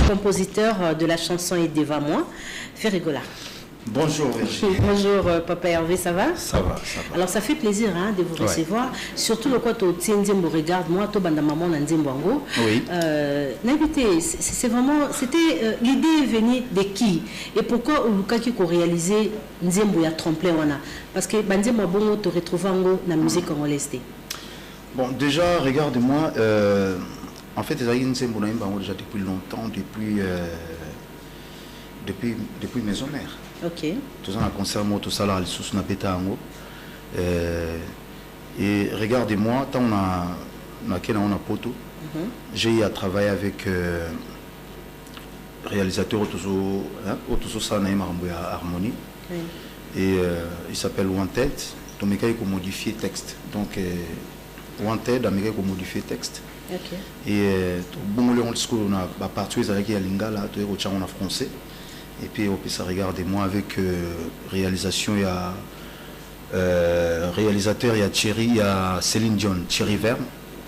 compositeur de la chanson Et Deva Moi, Ferrigola. Bonjour Virginie. Bonjour Papa Hervé, ça va? Ça va, ça va. Alors ça fait plaisir hein, de vous recevoir, surtout le quoi tu regarde moi, tu banda maman Nzembo. Oui. C'est vraiment, c'était l'idée est venue de qui et pourquoi Oluka qui a réalisé Nzembo ya tremplin wana parce que Nzembo bongo te retrouver dans la musique congolaise. Bon déjà regarde-moi, en fait les Nzembo na imba déjà depuis longtemps, depuis Maison Mère. Ok. Tout ça, on a concert tout ça là, sous na péta ango. Et regardez-moi, tant on a poto. J'ai eu à travailler avec réalisateur autoso ça na harmonie. Et il s'appelle Wanted. Donc il faut modifier texte. Donc Wanted, il faut modifier texte. Ok. Et bon le on a partout avec la lingala, tu es au en français. Et puis ça regardez-moi avec réalisation, il y a réalisateur, il y a Thierry, il y a Céline Dion, Thierry Verne.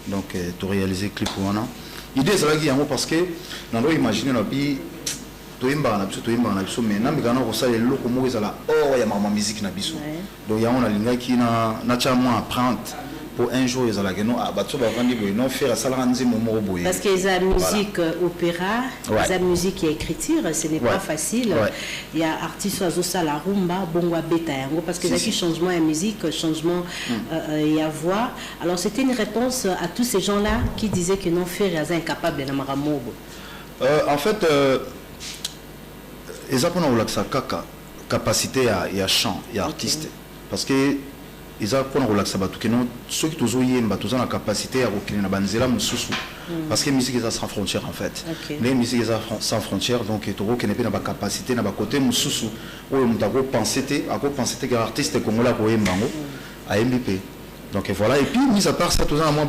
Donc tu réalisé clip pour un an. L'idée c'est là qu'il y a parce que dans l'eau imaginer la vie, tu es mais na migana ko ça les locaux mo ezala oh ya mama musique na biso. Donc il y a on a linga qui na tellement apprendre. Pour un jour, ils ont faire ça parce que la musique opéra, la musique écriture, ce n'est pas facile. Il y a artistes à la rumba, bongo beta, parce que il y a changement de musique, changement il y a voix. Alors c'était une réponse à tous ces gens-là qui disaient que non faire est incapable de maramobo. En fait, ils ont la capacité à chant et à artiste, parce que ils ont ceux qui ont la capacité à reculer parce que la musique est sans frontières en fait. Les musiques sont sans frontières, donc ils ont la capacité à côté penser que l'artiste comme là à MBP. Donc voilà, et puis mis à part ça, tout ça, moi,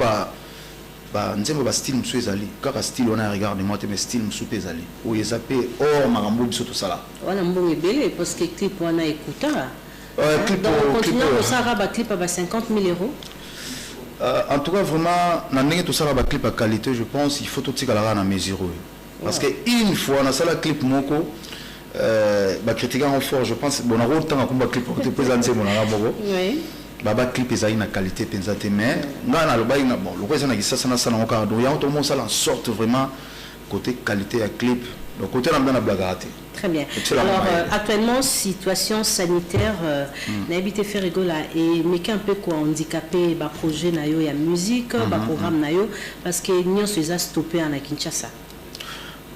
nous style ezali kaka style on a regardé moi mais style ezali où ils appellent or marambo tout ça là. Voilà mbongo belé parce que clip on a écouté. Clip à 50 000 euros. En tout cas, vraiment, tout ça, clip à qualité, je pense il faut tout ce qu'on mesure. Parce qu'une fois, on a ça, clip moko, critiquer en fort, je pense, bon, on a autant de clip pour te présenter, mon amour. Oui. Clip est à qualité, mais on a le bail, bon, le reste, on a ça, on a encore, donc il y a autrement ça, en sorte vraiment côté qualité à clip. Donc, côté la blague. Très bien. Alors, actuellement, situation sanitaire, n'habité Ferrigola et mais un peu quoi handicapé, projet nayo ya musique, programme nayo, parce que nous sommes stoppés en Kinshasa.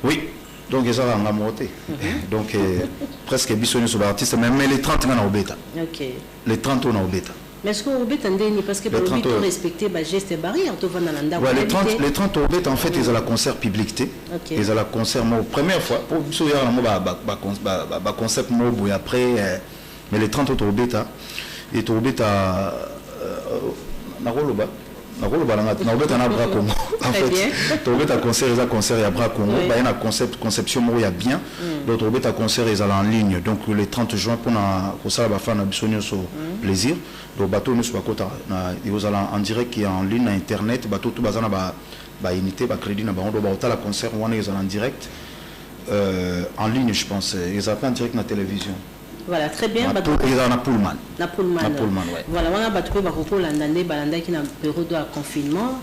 Oui. Donc, ils ont monté. Donc, presque bisonné sur l'artiste, mais les 30 ans au bêta. Ok. Les 30 ans au bêta. Mais est-ce qu'on oublie parce que pour respecter les gestes barrières, les 30 au bêta, en fait, ils ont la concert public. Ils ont la concert, première fois, pour concept et après, mais les 30 autres au bêta, et au bêta, en fait, concert et bras Congo, il y a conception il y a bien, d'autres concert ils en ligne, donc le 30 juin pour ça va faire un plaisir. Donc bateau nous soit ils allent en direct qui est en ligne internet, bateau tout bazana unité crédit na on doit la concert on ils en direct en ligne je pense, ils appellent en direct na télévision. Voilà, très bien. Ils ont un Pullman. Voilà, on a battu Bakoko Landandé, Balanda qui n'a période de confinement.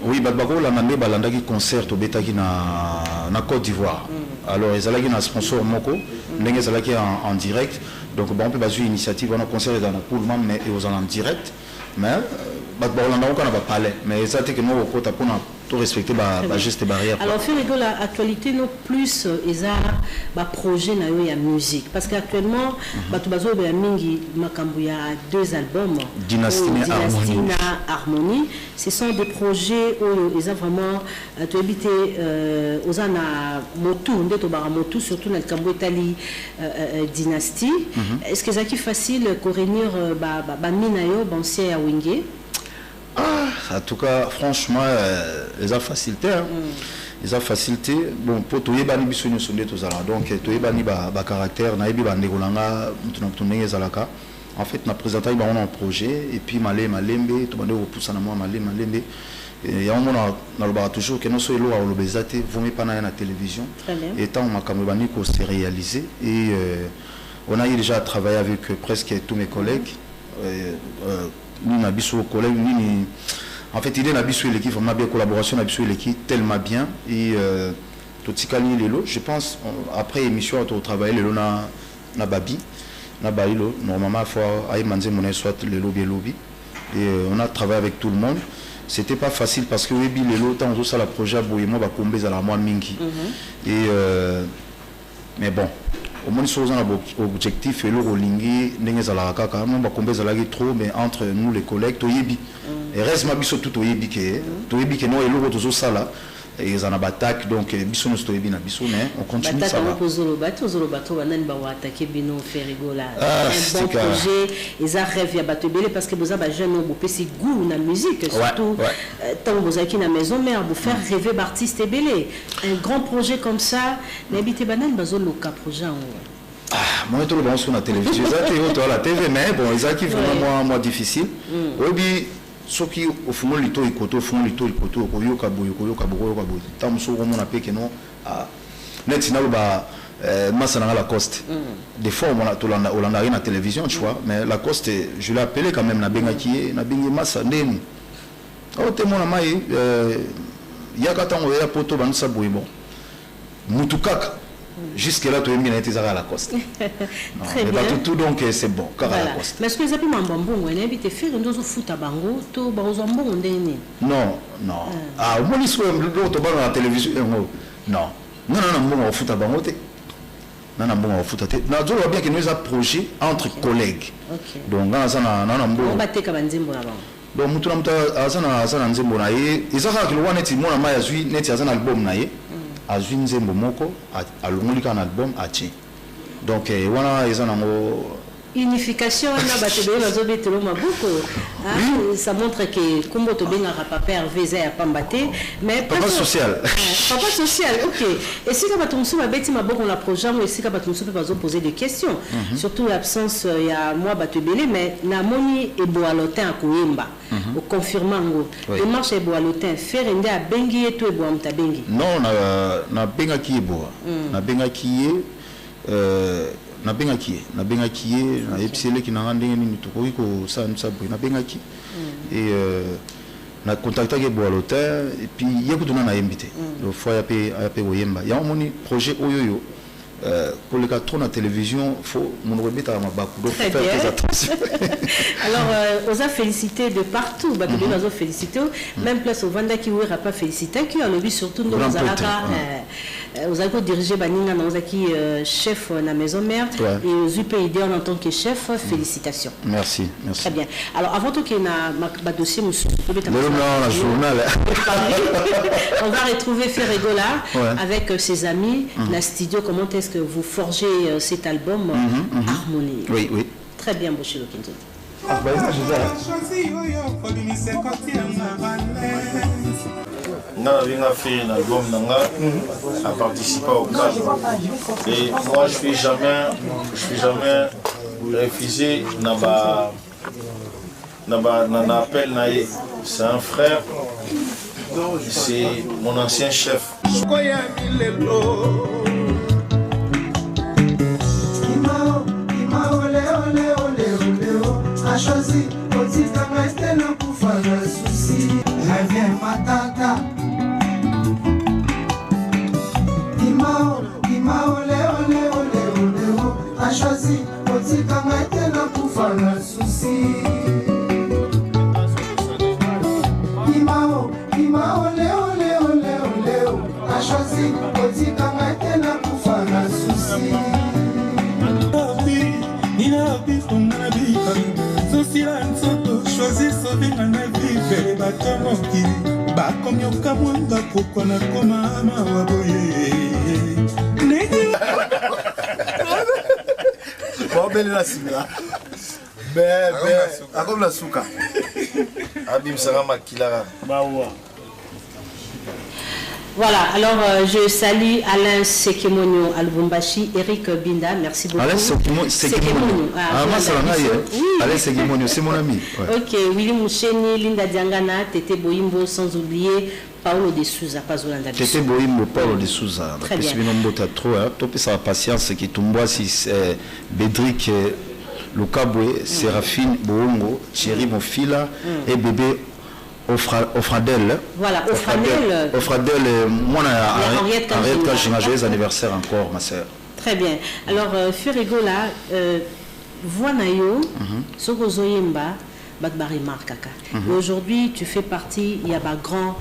Oui, Bakoko Landandé, Balanda qui concert au Beta qui na Côte d'Ivoire. Alors, ils ont un sponsor Moko, ils ont en direct. Donc, on peut baser une initiative, on a concert dans le Pullman, mais ils ont en direct. Mais, Bakoko on a parlé. Mais ça, c'est que nous, au côté, tout respecter les gestes barrières. Alors, la actualité, nous plus, ils ont un projet de musique. Parce qu'actuellement, il y a 2 albums. Dynastie Harmonie. Ce sont des projets où ils ont vraiment habité aux Motu, surtout dans le Cambouetali Dynastie. Est-ce que c'est facile de réunir Minayo, Bansier à Wingé? En tout cas, franchement, ils ont facilité. Ils ont facilité. Bon, pour tout le monde, ils ont sondé tout ça. Donc, tout le monde a un caractère. En fait, on a présenté un projet. Et puis, Malembe, tout le monde a repoussé à moi, Malembe. Il y a un moment on toujours que nous sommes là au Lobezate, vous mettez pas dans la télévision. Et tant on a s'est réalisé et on a eu déjà travaillé avec presque tous mes collègues. Nous avons collègues, en fait il est l'équipe, on a bien collaboration avec l'équipe tellement bien et tout je pense après l'émission on travaille le na babi na bailo normalement faut aller manger mon soit le lobby et on a travaillé avec tout le monde. C'était pas facile parce que oui les lots tant ça la projet boyemo ba kombe za la moi mingi et mais bon au moins chose un objectif et le rolling ndenge za la kaka non ba kombe za la trop mais entre nous les collègues to yebi et reste ma biso tout to yebi que non et le to ça là et ils en attaquent donc biso nous to yebi na biso mais on continue ça va zolo bato banani ba attaquer bino ferigo là un bon projet ils a rêvé ya bato belé parce que boza ba jeune au pesi goût na musique surtout tant boza qui na maison mère vous faire rêver d'artistes belé un grand projet comme ça n'habite banani bazolo ka projet moi tout le monde sur la télévision ça la TV mais bon ils a qui vraiment moi difficile oui ce qui au fond lito ikoto koyoka boyo tant muso ko mona pe que non net na ba massa na la coste des fois on a tout Hollande na télévision tu vois mais la coste je l'ai appelé quand même na bengi massa ndeni au témoin na mai yakata on ya poto bansa boy bon mutukaka jusque là tu es bien été à la coste. Très bien. Tout donc c'est bon car à la coste. Mais est-ce que vous avez un bonbon on invite faire un dozo foot à bango to bazombo ndeni? Non. Ah au moins ils sont l'autre dans la télévision non bon foot à bango te. Non bon foot à te. Na zo bien que nous a projet entre collègues. OK. Donc ça na bon. On batté ka banzimbo na bango. Donc mutu na mutu azana nzimbo na ye izaka kilwa neti mona maya zui neti azana album na ye. Azwi nzembo moko alongolika un album ati donc wana eza nango unification na batebe bazobetelo mabuko ça montre que kombo to benga papa Hervé ya pambate mais papa social OK et si ka batumsu babeti maboko na projet ou si ka batumsu pe bazo poser des questions surtout l'absence ya moi batebele mais na moni e boalotin akoyemba au confirmant ngo et marche e boalotin faire nde a bengi eto e boamta bengi non na benga ki e boa na benga ki na benga ki na epsele ki na ndenge ni tukoki ko sa na benga ki et na contacté ke boalotin et puis yekutuna na invité le fois ya pe oyemba ya moni projet oyoyo pour les trop na télévision faut mon remettre à ma bakou donc faire très attention. Alors on a félicité de partout bah tu dois féliciter même place au Vanda qui aura pas félicité qui a levé surtout dans Zalaka vous avez dirigé baninga dans qui chef na maison mère et aux UPID en tant que chef félicitations. Merci. Très bien. Alors avant tout qu'il na ma dossier monsieur la journal on va retrouver Ferregola avec ses amis la studio comment est-ce que vous forgez cet album Harmonie. Oui. Très bien, Boshilo Kinzo. Nanga fait un album Nanga a participé au cadre et moi je suis jamais refusé n'a appel naïe. C'est un frère, c'est mon ancien chef. Choisi, petit camarade, non pour faire le souci. Reviens ma tata. Ima ole. A choisi, petit camarade, non pour faire le souci. Ima ole. A choisi, petit camarade, non pour faire le souci. Choisir sauver na vie bato mokili bakomi okamwanga kokwa na koma mawa boye bobele na simila bebe akom la suka abim sara makila bawa Voilà, alors je salue Alain Sekemonio à Lubumbashi, Eric Binda, merci beaucoup. Alain Sekemonio. Alain Sekemonio, c'est mon ami. Ouais. Ok, Willy Moucheni, Linda Diangana, Tété Boimbo, sans oublier Paulo de Souza, pas Zolanda. Tété Boimbo, Paulo de Souza. Très bien. Topé sa patience qui tombe si Bédric Lukabwe, Séraphine Boongo, Thierry Mofila et bébé Offradel. Voilà, Offradel. Offradel, moi, Henriette Kajina, joyeux anniversaire encore, ma soeur. Très bien. Alors, Furigo là, Voanayo, Sogozoyemba, Badbari Markaka. Aujourd'hui, tu fais partie, il y a un grand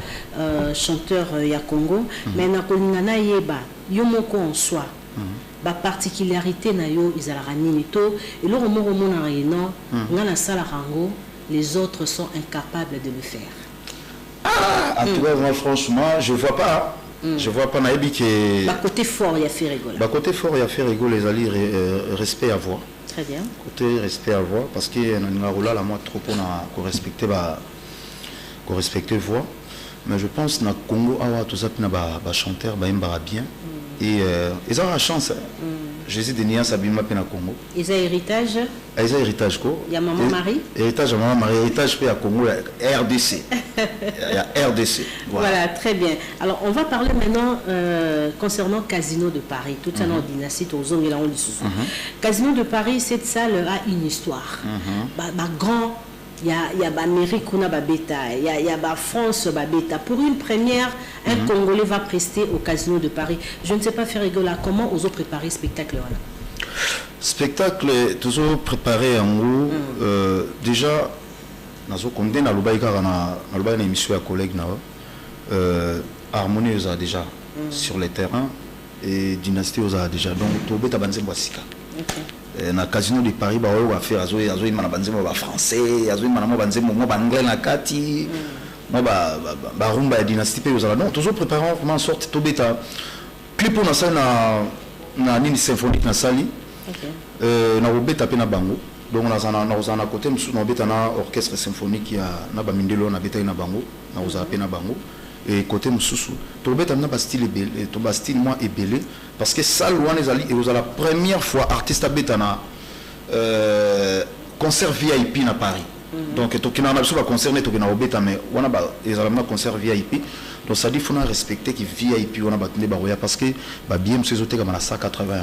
chanteur ya Congo, mais Nakolingana Yeba, Yomoko en soi. La particularité nayo izalaranito et le romo na réunion ngana sala rango les autres sont incapables de le faire. En tout cas, moi, franchement, je vois pas. Je vois pas naïbi que. Bah côté fort il y a fait rigoler. Bah côté fort il y a fait rigoler les alliés respect à voir. Très bien. Côté respect à voir parce que na roula la moi trop on a respecter voix. Mais je pense na Congo awa tout ça na ba chanteur ba imbara bien. Et ils ont la chance. Jésus de Nia Sabima Pena Congo. Ils ont héritage. Ils ont héritage quoi? Il y a maman Marie. Héritage à maman Marie. Héritage à Congo, RDC. Il y a RDC. Voilà, très bien. Alors on va parler maintenant concernant Casino de Paris. Toute une dynastie aux hommes et là on dit souvent. Casino de Paris, cette salle a une histoire. Grand. Il y a l'Amérique, il y a la France, pour une première, un Congolais va prester au Casino de Paris. Je ne sais pas faire rigoler, comment vous avez préparé le spectacle là? Spectacle, toujours préparé en haut. Déjà, nous avons une émission à collègues, Harmonie a déjà sur le terrain et Dynastie a déjà. Donc, tout le monde na Casino de Paris ba wa faire azoy mana banzemo ba français azoy mana mo banzemo mo anglais na kati mo ba rumba ya dynastie pe uzala non toujours préparant comment sorte to beta clip on a ça na nini symphonique na sali na robeta pe na bango donc on a na côté na beta na orchestre symphonique ya na ba mindelo na beta na bango na uzala pe na bango et côté mususu to beta na ba style belé to ba style moi et belé parce que ça loin les alliés et vous la première fois artiste à Betana concert VIP à Paris. Donc tout qui n'a pas concerné tout qui n'a pas mais on a ils ont concert VIP donc ça dit faut respecter qui VIP on a battu les baroya parce que bah bien ces hôtels comme à 180 €,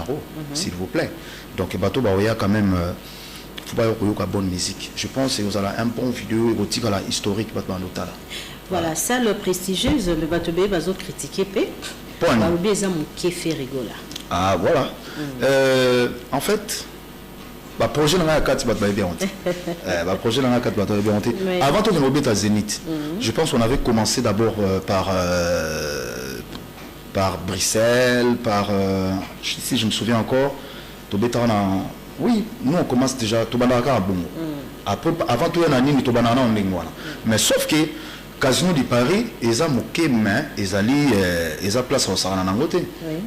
s'il vous plaît. Donc bateau baroya quand même faut pas avoir bonne musique. Je pense que vous avez un bon vidéo érotique à la historique battement l'hôtel. Voilà, ça le prestigieuse le bateau bé va critiquer pe. Ah voilà. En fait, le projet dans la 4 projet dans la 4 avant tout on à Zénith. Je pense qu'on avait commencé d'abord par Bruxelles, par si je me souviens encore, oui, nous on commence déjà tout banaka bon. Avant tout on a ni tout banana en ligne mais sauf que Casino de Paris, ils ont moqué main, ils ont place au Sarana Nangote.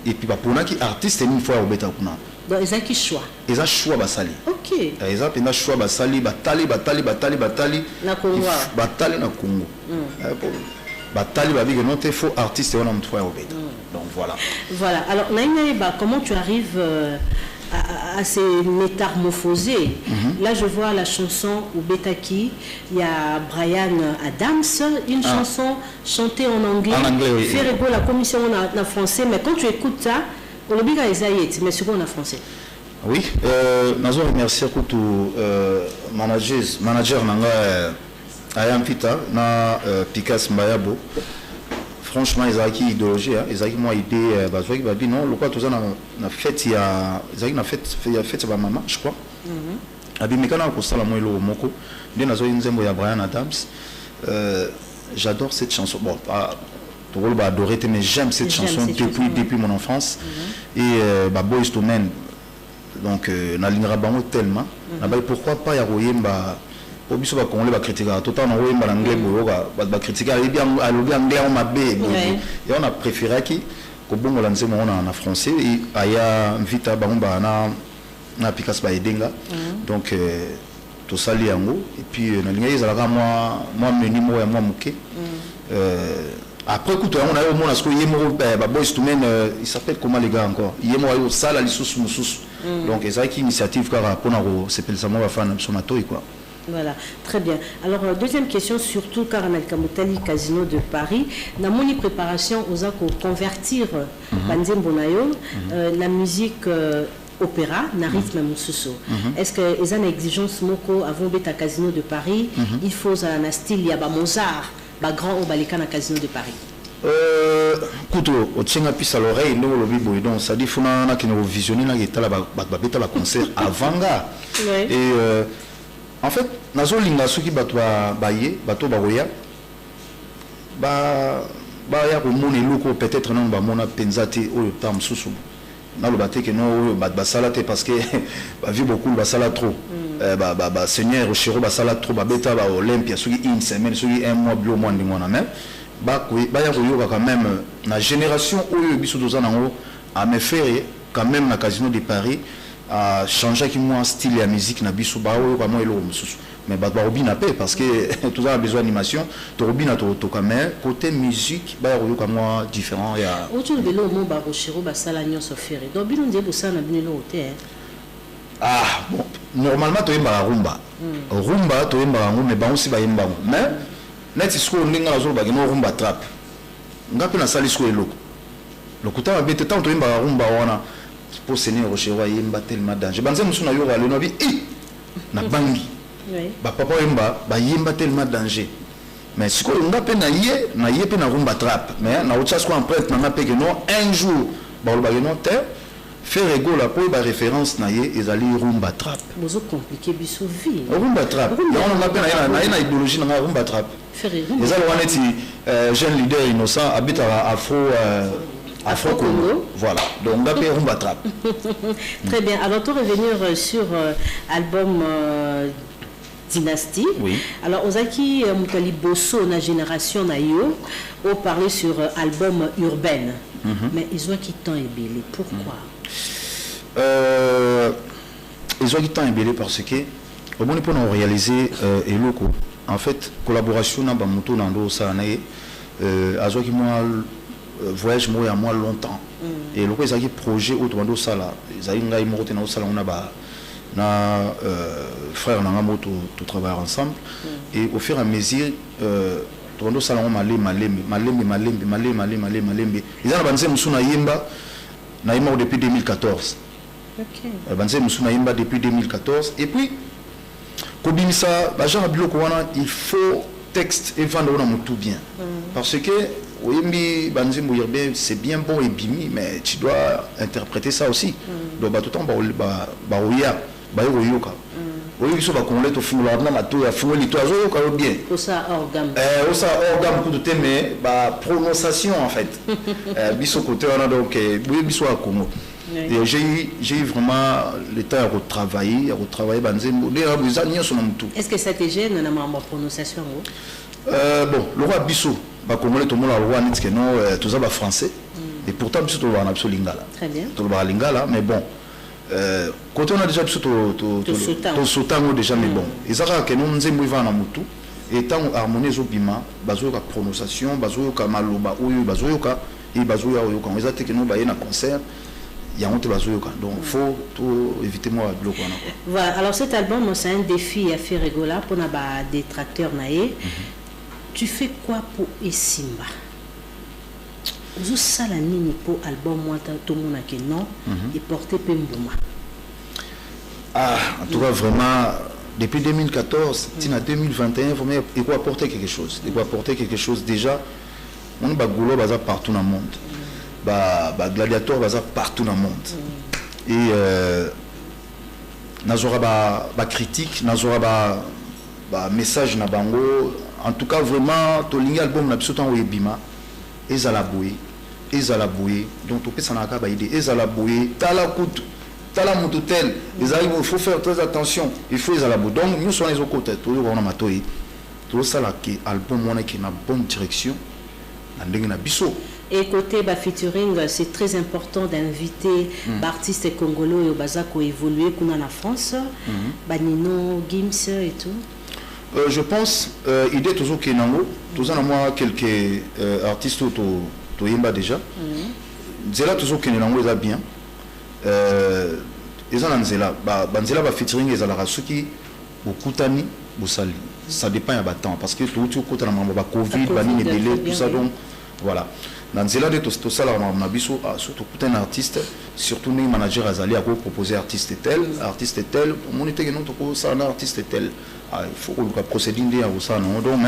Et puis pour qui artiste une fois au bêta kuna. Donc ils ont qui choix. Ils ont choix basali. OK. Ils ont un choix basali, batali. Na Congo. Batali na Congo. Batali babi que non faux artiste on a une fois au bêta. Donc voilà. Voilà. Alors Naïna, comment tu arrives à ces métamorphosés. Là, je vois la chanson au Betaki, il y a Brian Adams, une chanson chantée en anglais. En anglais, oui. Fait rigolo, la commission en français, mais quand tu écoutes ça, on le dit à Isaïe, mais c'est en français. Oui, nous remercions tout manager nanga Ayam Pita na Pikas Mbayabo. Franchement, ils ont une idéologie, ils ont une idée, non, le quoi tout ça na fête il y a fête maman, je crois. Abimekana ko sala moi lo moko, de nazo nzembo ya Brian Adams. J'adore cette chanson. Bon, tout le monde va adorer mais j'aime cette chanson depuis mon enfance et Boys to Men. Donc na lingra bango tellement, pourquoi pas ya royemba au biso ba congolais ba critiquer tout temps on royemba l'anglais ba critiquer bien anglais on m'a bé et on a préféré qui ko bongo la nzemo on en français et aya vita bamba na pikas ba edenga donc to sali yango et puis na linga ezalaka moi meni mo ya moi moké Après, écoute, on a au moins ce Boys to Men, il s'appelle comment les gars encore? Il y a ça, la licence Moussous. Donc, c'est ça qui initiative car pour nous, c'est pour ça qu'on va faire un somato quoi. Voilà, très bien. Alors, deuxième question, surtout Caramel Kamotali, Casino de Paris. Dans mon préparation, on a convertir Banzem Bonayo, la musique opéra, na rythme Moussousso. Est-ce que les une exigence moko avant bêta Casino de Paris, il faut un style, il y a Mozart, grand au balika na Casino de Paris? Écoute, au tient à pisse à l'oreille, nous le bibo donc ça dit faut na qui nous visionner na qui la bêta la concert avant ga. Et en fait, nazo linga soki batwa baye, bato baroya, ba ya ko moni loko peut-être non ba mona penzate au tam susu. Na le baté que non ba salate parce que ba vu beaucoup ba sala trop. Seigneur Chiro ba sala trop ba beta ba Olympia soki une semaine soki un mois bio mois ndingona même. Ba ya ko yoka quand même na génération où biso doza nango a me faire quand même na Casino de Paris à changer qui moi style et musique na biso ba o comme elo mais ba robina paix parce que tout ça a besoin d'animation to robina to quand même côté musique ba o comme moi différent il y a autour de l'eau mo ba rochero ba sala nyonso ferré donc bino ndie bo ça na bino hôtel bon normalement to yemba rumba to yemba ngo mais ba aussi ba yemba mais net isko ndinga la zo ba no rumba trap ngapi na sali isko eloko lokuta ba bete tant to yemba rumba wana pour Seigneur Rochero yemba tellement danger banze musu na yoga le nobi na bangi ba papa yemba tellement danger mais ce qu'on a na ye pe na rumba trap mais na autre chose qu'on prête na pe que non un jour ba le bageno terre faire ego la pour ba référence na ye ezali rumba trap bozo compliqué biso vie rumba trap on a pe na idéologie na rumba trap faire rumba ezali wana ti jeune leader innocent habite à Afro-Congo. Voilà, donc on a fait rumba trap. Très bien, alors pour revenir sur album Dynastie. Oui. Alors Ozaki Moutali Bosso, na génération na yo, on parlait sur album urbaine. Mais ils ont quitté Ebélé. Pourquoi? Ils ont quitté Ebélé parce que au moment où on réalisé Eloko, en fait collaboration na bamuto nando ça naé Azoki moi voyage moi à moi longtemps et le quoi ils projet autour de ça là ils ont ngai moto na ça là on a ba na frère na moto tout travailler ensemble et au fur et à mesure autour de ça là on malembe ils ont avancé musuna yemba na yemba depuis 2014. OK. Avancé musuna yemba depuis 2014 et puis kobimisa ba genre biloko wana il faut texte et vendre on tout bien parce que oui, c'est bien bon et bimi, mais tu dois interpréter ça aussi. Donc, tout le temps, oui, ça va qu'on l'ait au fond, là, tout à fond, les toiseaux, bien. Ça organe. Ça organe pour tout mais prononciation en fait. Biso côté, on a donc, oui, biso à Congo. J'ai eu vraiment le temps à retravailler, Est-ce que ça te gêne, la prononciation? Bon, le roi Bissot. Congolais tout le monde a le roi que non tout ça va français et pourtant tout le monde a absolument lingala. Très bien. Tout le monde a lingala mais bon quand on a déjà tout sautant déjà mais bon ils ont que nous nzembo iva na mutu et tant harmoniser obima bazo ka prononciation bazo ka maloba oyo bazo ka et bazo ya oyo quand ils ont que nous ba na concert il y a honte bazo ka donc faut tout éviter moi bloc on a. Voilà, alors cet album c'est un défi à faire rigoler pour na ba détracteurs naé. Tu fais quoi pour Esimba? Vous avez un pour album moi tout le monde qui non et porter Pembouma. En tout cas vraiment depuis 2014 jusqu'à 2021 il faut apporter quelque chose. Il faut apporter quelque chose déjà. On ba goulo baza partout dans le monde. Ba gladiateur baza partout dans le monde. Et nazora ba critique, nazora ba message na bango. En tout cas, vraiment, tout l'album n'a absolument pas bima. Ezala boué. Donc, tout ça n'a pas idée. Ezala boué. Tala kout. Tala moutotel. Il faut faire très attention. Il faut ezala boué. Donc, nous sommes les autres côtés. Tout le monde a matoé. Tout ça là, qui album qui a une bonne direction. Et côté featuring, c'est très important d'inviter artistes congolais et bazako évoluer qu'on a en France. Banino, Gims et tout. Je pense, idée toujours qu'il y a moi quelques artistes qui ont déjà. Nzela toujours qu'il y a bien. Ils ont Nzela. Nzela va featuring les Alarasuki, Bukutani, Boussali. Ça dépend de temps parce que tout le monde a Covid, banni les délais, tout ça. Donc voilà. Dans Nzela de tout ça, surtout un artiste, surtout les managers Azali à proposer artiste tel, on était que nous ça un artiste tel. Il faut procéder à ça, non? Donc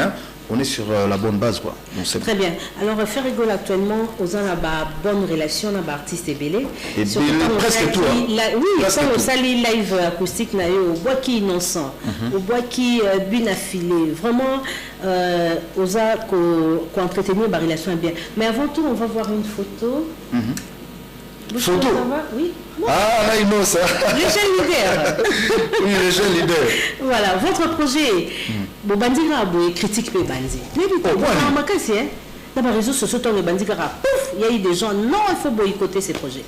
on est sur la bonne base, quoi. Donc, très bien. Alors faire rigoler actuellement aux gens la bonne relation avec artistes et belé. Presque tout. Oui, ça au sali live acoustique na yo, au bois qui innocent, au bois qui bien affilé. Vraiment aux gens qui entretenir la relation bien. Mais avant tout, on va voir une photo. Photo. Oui. Ah, il know ça. Le jeune leader. Oui, le jeune leader. Voilà, votre projet. Bon, Bandira a critique les bandits. Mais vous avez dans les réseaux sociaux, le Bandira, pouf, il y a eu des gens, non, il faut boycotter ces projets.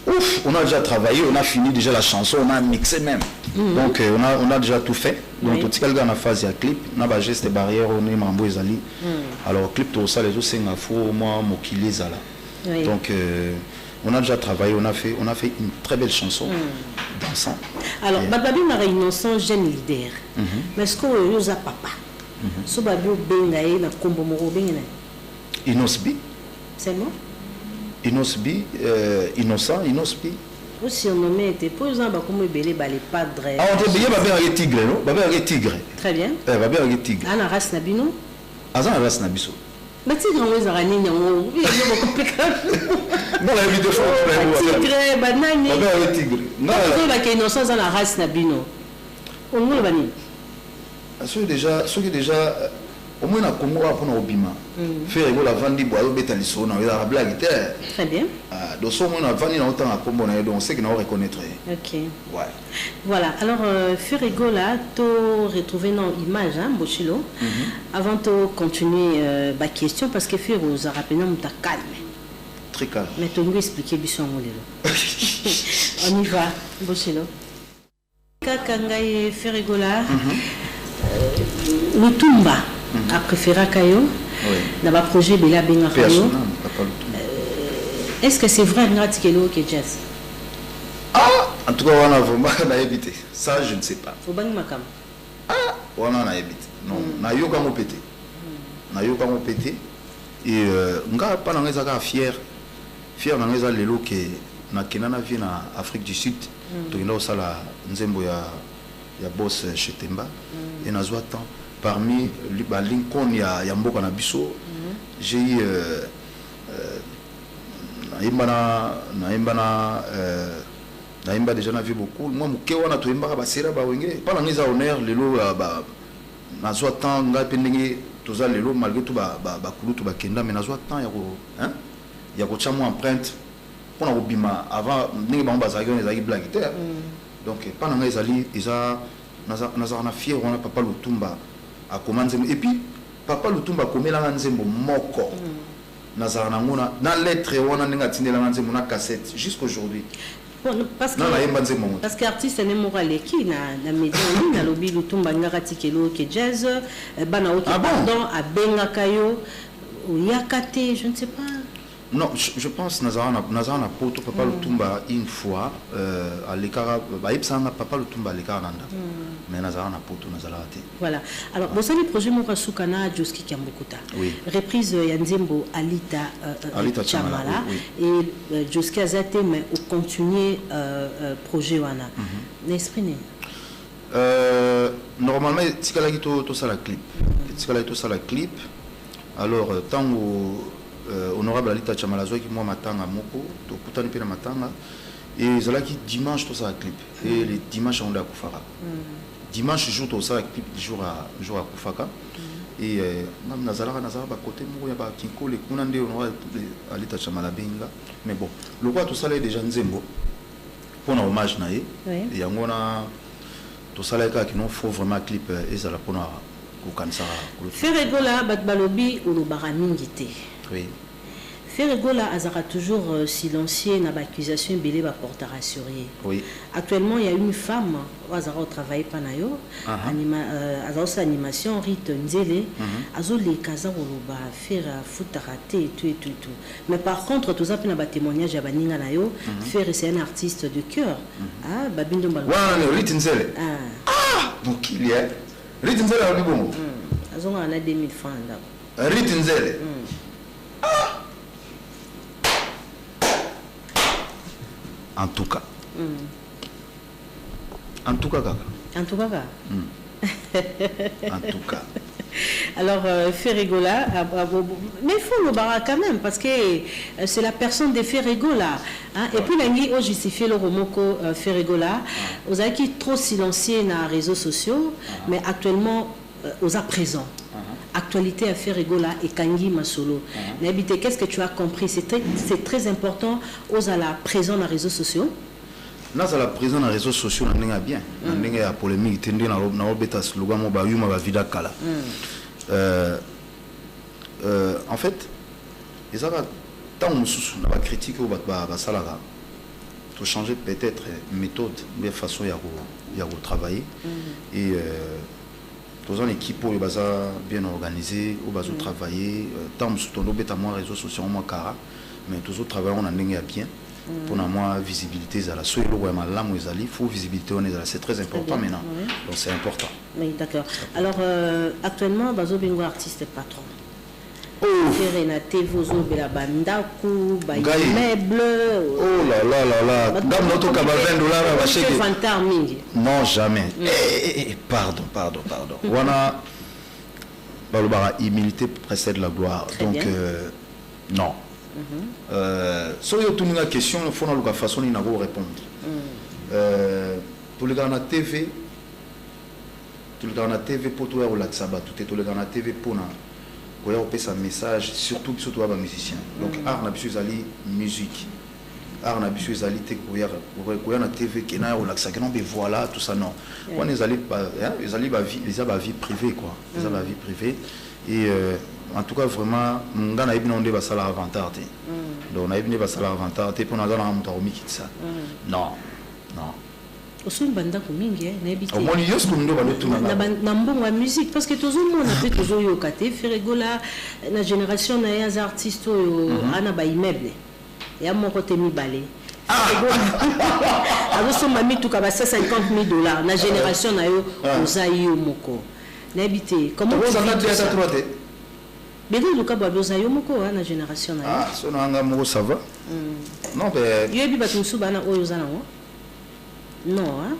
Ouf, on a déjà travaillé, on a fini déjà la chanson, on a mixé même. Donc, on a déjà tout fait. Donc, tout ce qu'on a en phase, il y a clip, on a des gestes barrières, on est mambo et zali. Alors, clip, tout ça, les autres, c'est un faux, moi, mokili zala. Donc, on a déjà travaillé, on a fait une très belle chanson dansant. Alors, Bababi m'a innocent jeune leader. Mais est-ce qu'on a papa? So Babi bengaye na kombo moro bengena. Inosbi. C'est moi? Inosbi, innocent, Inosbi. Aussi on nommé était pour exemple comme belé les padres. Ah on te belé Babi un tigre, non? Babi un tigre. Très bien. Babi un tigre. Ana race nabino? Azan race nabiso. Mais tigre on les a rani nyango. Il est compliqué. Non, la vie de fond. Tigre, banane. Babi un tigre. Non, la qui innocence dans la race nabino. On nous le bani. Ceux qui déjà au moins na Congo pour na obima. Faire la vendre bois au bétaliso na la blague. Très bien. Donc au moins na vendre na autant à Congo na donc on sait que na reconnaître. OK. Ouais. Voilà. Alors Ferrego là, tu retrouver dans image hein Bochilo. Avant de continuer ma question parce que Ferro ça rappelle nous ta calme. Très calme. Mais tu nous expliquer biso ngolelo. On y va Bochilo. Kakangaye Ferrego là. Lutumba a préféré Kayo dans le projet Bela Benga Kayo. Est-ce que c'est vrai Ngatikelo qui est jazz? Ah, en tout cas, on a vraiment évité. Ça, je ne sais pas. Au Bang Makam. Ah, on a évité. Non, na yo quand on pété. Na yo quand on pété. Et nga pas dans les fier. Fier dans les lelo que na Kenana vient en Afrique du Sud. Donc là, ça la nzembo ya boss chez Temba et na zoa temps parmi Lincoln ya mboka na biso j'ai eu naimba déjà na vu beaucoup moi muke wana to imba ba sera ba wenge pas na ngeza honneur lelo ba na zoa temps nga pendenge toza lelo malgré tout ba kulu to ba kenda mais na zoa temps ya ko chamo empreinte pour na obima avant ningi ba bazaki on ezaki blague terre. Donc pendant les alliés ils a fier on a papa Lutumba a commencé et puis papa Lutumba comme la nzembo moko nazara ngona na lettre on a ningatine la nzembo na cassette jusqu'aujourd'hui parce que artiste n'est moral qui na média na lobby Lutumba ngati kelo ke jazz bana oki pardon a benga kayo ou yakate je ne sais pas. Non, je pense Nazara na poto papa Lutumba une fois à l'écart papa Lutumba à l'écart nanda. Mais Nazara na poto Nazara raté. Voilà. Alors bon ça le projet Mokasukana Joski Kiambokuta. Oui. Reprise Yanzembo Alita Chamala et Joski Azate mais au continuer projet wana. L'esprit né. Normalement tikala to ça la clip. Tikala to ça la clip. Alors tango honorable Alita Chamala qui moi matanga moko to kutani pena matanga et zala qui dimanche tout ça la clip et les dimanches on a kufaka dimanche jour tout ça la clip jour à kufaka et même nazala ba côté moko ya ba kinko le kuna nde honorable Alita Chamala benga mais bon le quoi tout ça là déjà nzembo pour un hommage na et yangona tout ça là qui non faut vraiment clip et zala pour na kukansa Ferrego là bat balobi ou le baramingi te. Oui. Ferregola Azara toujours silencieux dans l'accusation belé va porter rassuré. Oui. Actuellement, il y a une femme Azara travaille pas nayo Azara animation Rite Nzele Azo les casa ba faire foutarate et tout. Mais par contre, tout ça peut na témoignage à baninga nayo faire c'est un artiste de cœur. Ah Babindo Mbalo. Ouais, Rite Nzele. Ah, donc il y a Rite Nzele a bon. Azo on a 2000 francs là. Rite Nzele. En tout cas. En tout cas, Kaka. En tout cas. En tout cas. Alors, Ferregola, mais il faut le barrer quand même, parce que c'est la personne de Ferregola. Hein? Et puis, l'angi a justifié le romoko Ferregola. Vous avez qui trop silencieux dans les réseaux sociaux, mais actuellement, aux à présent. Actualité à Ferregola et Kangi Masolo. Qu'est-ce que tu as compris? C'est très important aux à la présent dans les réseaux sociaux. Là, à la présent dans les réseaux sociaux, on a bien. On a la polémique, on a un slogan, on a une vida kala. En fait, ils ont tant de critiques au Basalara. Pour changer peut-être méthode, mais façon de travailler. Et dans une équipe où bien organisée, où ils travailler, tant sur les réseaux sociaux, mais toujours travailler on a bien. Pour moi, visibilité, il faut visibilité, c'est très important maintenant. Donc c'est important. Oui, d'accord. Alors, actuellement, Bazo Bingo artiste patron. Oh là là. Non, jamais. Pardon. Wana Balobara, humilité précède la gloire. Donc, non. Si vous avez une question, il faut que façon de répondre. Pour les gars na TV, pour tout le Laxaba, tout le gars na TV pour un message, surtout les musiciens. Donc, art n'a plus ali musique. Art n'a plus ali na TV qui n'a voilà tout ça non. On les allait les vie privée quoi. Les vie privée et en tout cas vraiment on a eu des salaires avantages. Donc on a eu des salaires avantages pour nous avoir un motomi qui ça. Non. Aussi une bande comingue au moins il y a ce qu'on doit le tout na musique parce que tout le monde a fait toujours yo kate Ferregola la génération na les artistes ana ba immeuble ya mon côté mi balé alors son mami tout ka ba $50,000 la génération na yo ozayo moko na habité comment vous en avez déjà trois té mais donc ka ba ozayo moko na génération na yo ah so na nga moko ça va non mais yo bi ba tumsu bana oyo zana non hein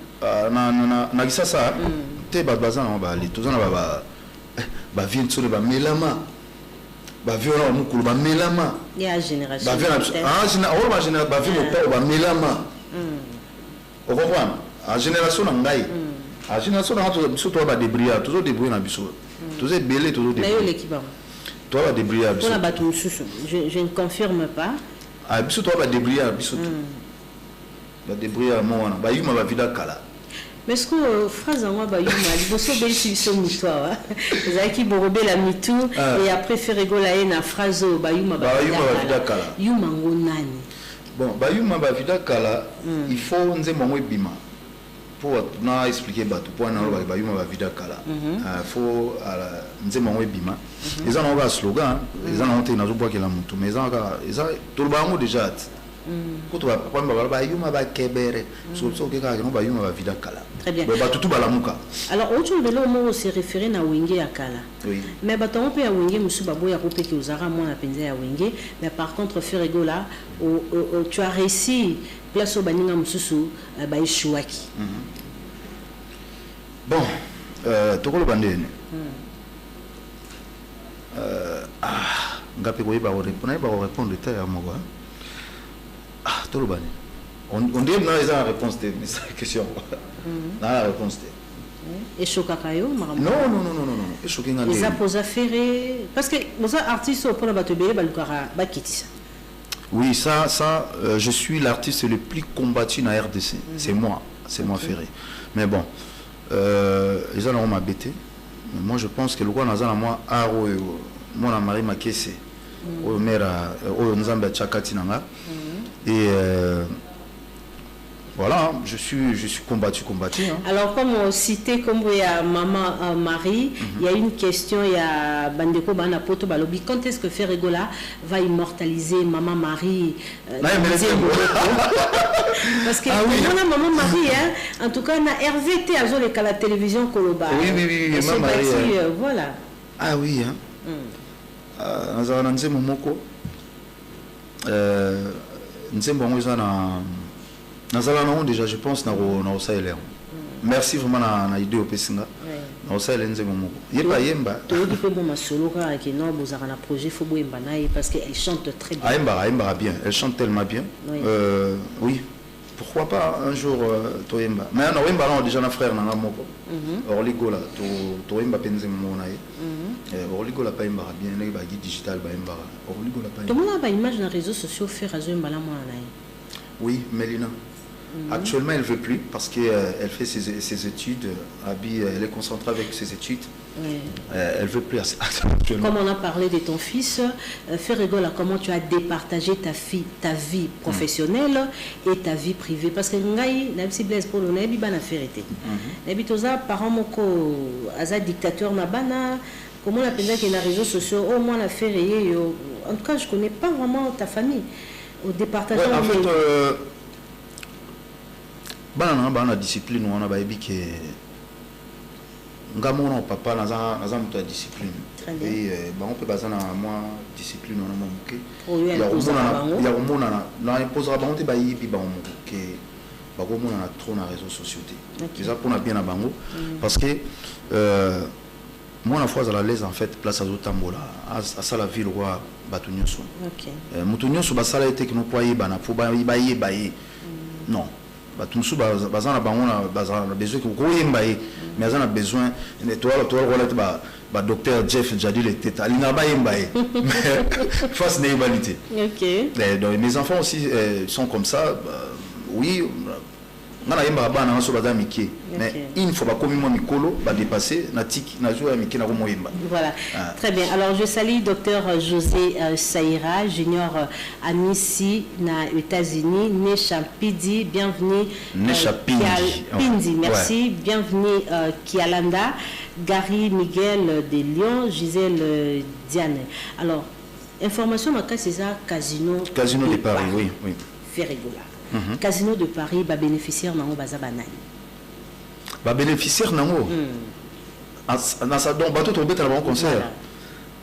na kisasa te ba bazana ba li tozana ba vient sur ba melama ba violon mukulu ba melama ya génération ba génération ba violon ba melama o comprendre a génération na ngai a génération na biso to ba débrouiller toujours débrouiller na biso toujours belé toujours débrouiller mais yo l'équipe toi ba débrouiller biso on a battu je ne confirme pas ah biso to ba débrouiller biso ba débrouiller à moi ba yuma ba vida kala mais ce que phrase en moi ba yuma liboso be sur mitwa za ki borobé la mitu et après Ferregola na phrase ba yuma ba vida kala yuma ngonani bon ba yuma ba vida kala il faut nze mo bima pour na expliquer ba tout point na ba yuma ba vida kala faut nze mo bima ils en ont un slogan ils en ont été na zo bois que la mutu mais ils ont tout le bango déjà très bien. Alors, autour de l'homme, s'est référé à Wenge à Kala. Oui. Mais on peut à Wenge, M. Babo, il y a coupé qui osera moins à penser à Wenge. Mais par contre, Ferregola, tu as réussi, place au Baninga Moussou, à Chouaki. Bon, tu le bandé. Ngapé, il va répondre à moi. Ah, tout le monde. On dit que nous avons la réponse de cette question. La réponse de. Et Chokakayo, non. Et Chokinga. Les apposés ferrés. Parce que nos artistes au point de battre Bakiti. Oui, ça, je suis l'artiste le plus combattu dans la RDC. C'est moi ferré. Mais bon, les gens ont m'embêté. Mais moi, je pense que le roi n'a pas moi, moi, la Marie m'a caissé. au maire au Nzamba Tchakati Nanga. Et voilà, je suis combattu. Hein. Alors, comme on citait, comme il y a Maman Marie, il y a une question, il y a Bandeko Banapoto Balobi, quand est-ce que Ferregola va immortaliser Maman Marie Parce que on a Maman Marie, hein, en tout cas, on a RVT à la télévision Koloba. Oui, Maman Marie. Voilà. Ah oui, hein. Momoko. Déjà, je pense na merci vraiment na idée au Pessinga. Na Osaïle Nzemomoko. Yemba. Parce qu'elle chante très bien. Aïmba bien. Elle chante tellement bien. Oui. Pourquoi pas un jour Toyemba. Mais on a déjà un frère na moko. Orligo là, Toyemba Penzemomoko naïe. Orligo la païmba bien. Les bagi digital baïmba. Orligo la païmba. Tout le monde a une image dans les réseaux sociaux faire à Zoemba la moi naïe. Oui, Mélina. Actuellement, elle ne veut plus parce qu'elle fait ses études. Abi, elle est concentrée avec ses études. Elle ne veut plus actuellement. Comme on a parlé de ton fils, Ferregola, comment tu as départagé ta vie professionnelle et ta vie privée? Parce que Ngaï, Nabsi Blaise Polo, Nabi Bana Ferrete. Nabi Toza, parents moko, Aza dictateur Nabana. Comment on appelle ça qu'il y a les réseaux sociaux? Oh, moi, la Ferré. En tout cas, je ne connais pas vraiment ta famille. Au départage. Ouais, en fait, la discipline, on a baby qui Ngamon papa naza muta discipline. Et on peut baser na moi discipline on a moké. Il y a na imposera ba on te bayi bi ba on que ba ko mona na trop na réseaux sociaux. Déjà pour na bien na bango parce que moi la fois à la l'aise en fait place à Zotambola à ça la ville roi Batunyoso. OK. Mutunyoso ba sala été que nous poyer bana pour bayi non. Batunyoso bazana bango na bazana besoin que koyembaye mais on a besoin de toi ba docteur Jeff Jadil était alina bayembaye face n'ébalité. OK. Donc mes enfants aussi sont comme ça oui. Mais il ne faut pas comme moi Mikolo va dépasser natik nazo Miki na moyemba. Voilà. Très bien. Alors je salue docteur José Saïra junior à Missy na États-Unis, Nesha Pidi, bienvenue. Nesha Pindi, merci, bienvenue Kialanda, Gary Miguel de Lyon, Gisèle Diane. Alors information ma c'est ça Casino de Paris, oui. Ferregola. Casino de Paris va bénéficiaire nango bazabana. Va bénéficiaire nango. Ça donc bateau tomber dans le concert.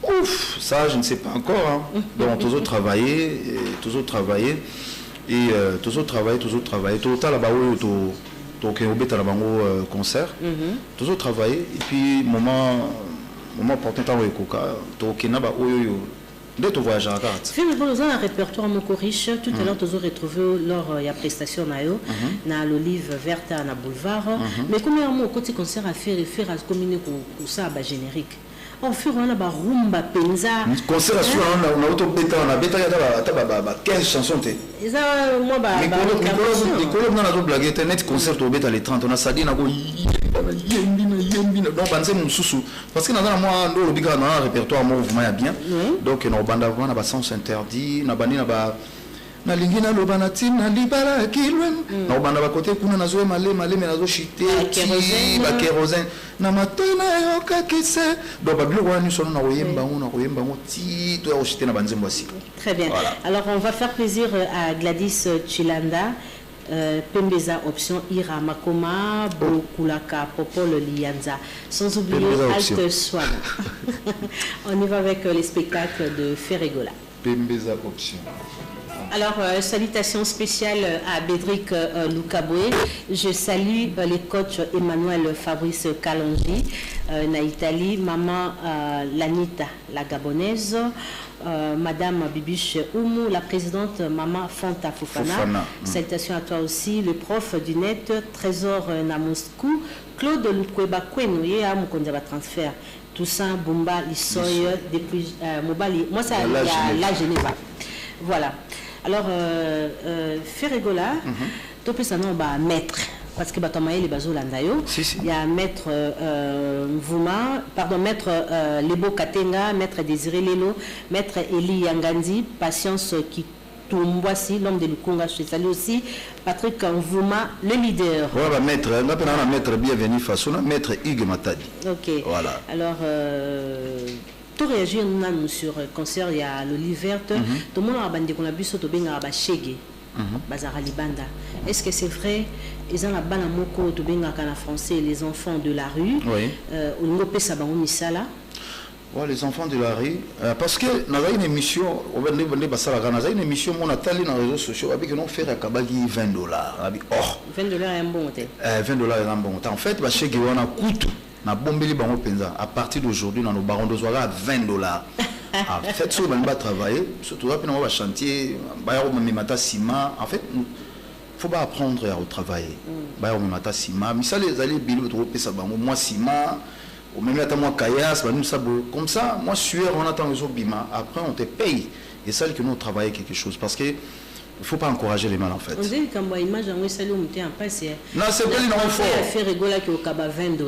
Ouf, ça je ne sais pas encore hein. Donc toujours travailler et toujours travailler tout le temps là-bas to ke obeta la bango concert. Toujours travailler et puis moment portant temps au coca to kena ba oyo de ton voyage à carte. Nous avons un répertoire moko riche. Tout à l'heure, nous avons retrouvé lors de la prestation na l'olive verte à boulevard. Mais comme il y a un côté concert à faire à communiquer pour ça à générique. On fait un rumba penza. Concert sur on a auto bêta on a bêta ya 15 chansons té. Ça moi ba Nicolas na zo blague internet concert au bêta les 30 on a ça dit na go yembina donc banze mususu parce que na moi ndo lobika na répertoire mouvement ya bien. Donc no banda vraiment na ba sens interdit na bani na ba na lingina lobana tina libala kilwen na banda ba côté kuna na zo malé mais na zo chité ba kérosène na matena yoka kise donc ba bilo wani sono na oyemba ngo ti to ya chité na banzembo asi. Très bien. Voilà. Alors on va faire plaisir à Gladys Chilanda. Pembeza option Ira Makoma Bokulaka Popol Lianza sans oublier Alte Swan. On y va avec les spectacles de Ferregola. Pembeza option. Alors, salutations spéciales à Bédric Loukaboué. Je salue les coachs Emmanuel Fabrice Kalonji, na Italie, maman Lanita, la Gabonaise, madame Bibiche Oumou, la présidente maman Fanta Fofana. Salutations à toi aussi, le prof du net, Trésor na Moscou, Claude Lukweba Kwenouye à Mukondaba Transfert. Toussaint Bumba Lissoy, depuis Mobali. Moi, ça la Genève. Voilà. Alors, Ferregola, tu peux savoir maître. parce que Batamae les Bazo Landayo, il y a maître Mvuma, pardon, maître Lebo Katenga, maître Désiré Lelo, maître Eli Yangandi, Patience qui Toumboisi, l'homme de Lukunga, je salue aussi Patrick Mvuma, le leader. Voilà, maître, on a maître bienvenu Fasouna, maître Hugues Matadi. Ok. Voilà. Alors, tout réagir nous sur le concert, il y a l'Olive Verte, tout le monde a bandé qu'on a bu sur Tobinga Bachege, Bazara Libanda. Est-ce que c'est vrai? Ils ont la bana moko Tobinga Kana français, les enfants de la rue. Oui. Au Ngope Sabango Misala. Ouais, les enfants de la rue, parce que nous avons une émission, on a une émission, on a télé dans les réseaux sociaux, avec nous faire à Kabali $20. Oh, $20 est un bon hôtel. $20 est un bon hôtel. En fait, chez Guéwana Koutou, na bombeli bango penza. À partir d'aujourd'hui, dans nos barons de Zouara à $20. En fait, si on va travailler, surtout là, on va chantier, en fait, il ne faut pas apprendre à travailler. Mais ça, les alliés, moi, Sima. Ou même là, moi, Kayas, comme ça, moi, sueur, on attend les autres bima. Après, on te paye. Et ça, que nous travaillons quelque chose. Parce que il ne faut pas encourager les mal, en fait. On dit que moi, image, on est en passé. Non, c'est pas les non fort. On fait rigoler qui au Kaba $20.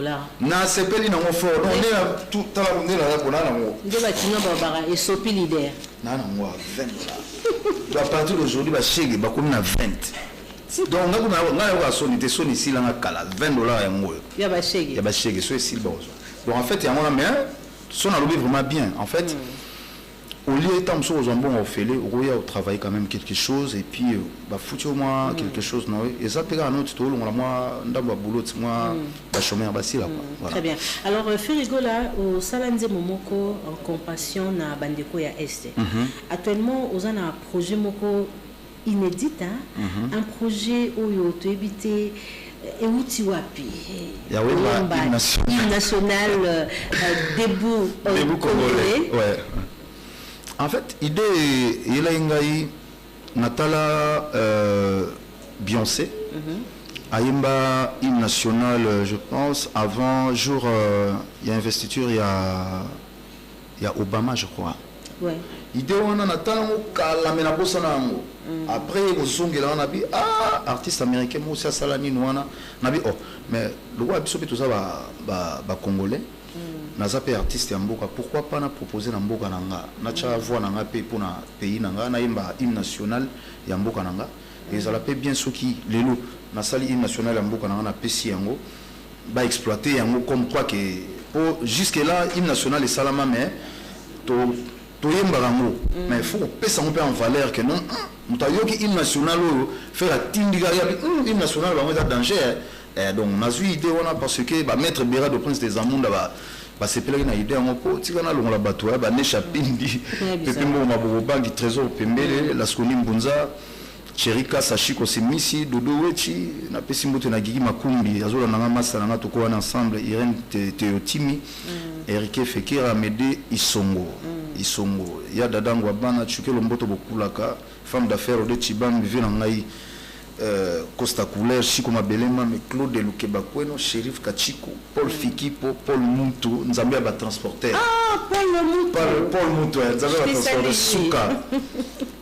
Non, c'est pas les non fort. On est là, tout le temps, on est là, on a là. On dit que Barbara et Sopi leader. Non, non, moi, $20. À partir d'aujourd'hui, bah, chez bah, comme on a 20. Donc, on a sonné ici, là, $20 et moi. Il y a Bachege. Il y a Bachege, c'est ici, bon. Donc en fait, il y a un mais son a vraiment bien. En fait, au lieu de temps aux ambons au fêlé, au travail quand même quelque chose et puis bah foutu au moins quelque chose non et ça pega un autre tout on la moi ndamba boulot moi ba chômeur ba là quoi. Très bien. Alors Ferigola au Salanze Momoko en compassion na bandeko ya Est. Actuellement aux un projet moko inédit un projet où yo to éviter et outil wapi hymne national debout congolais. Ouais. En fait, idée il a une Natala Beyoncé Aïmba hymne national je pense avant jour il y a investiture il y a Obama je crois. Ouais. Idée on a Natala kala mena bosana ngo. Après on a dit artiste américain moi aussi salani noana na bi oh mais le roi biso tout ça ba congolais na zape artiste ya mboka pourquoi pas na proposer na mboka nanga na cha voix nanga pe pour na pays nanga na imba hymne national ya mboka nanga et ça la paie bien ceux qui lelo na sali hymne national ya mboka nanga na pesi yango ba exploiter yango comme quoi que pour jusque là hymne national et salama mais mais il faut que ça en valeur que non mutayoki hymne national faire la tindiga hymne national va danger donc on a eu idée parce que bah maître Béra de Prince des Amounda bah c'est plein une idée en pot tigana longa la bateau bah ne chapindi pepembo maboba qui trésor pembele la skoni mbunza Cherika Sachiko Semisi Dodo Wechi na pesimbote na Gigi Makumbi azola na masa na to ko ensemble Irene Teotimi Eric Fekira Mede Isongo Isongo ya dadango bana chukelo mboto bokulaka femme d'affaires de Chibam vivant en ngai Costa Couleur Chiko Mabelema mais Claude Lukebakweno Shérif Kachiko Paul Fikipo Paul Muntu Nzambia ba transporteur Paul Muntu Nzambia ba transporteur Suka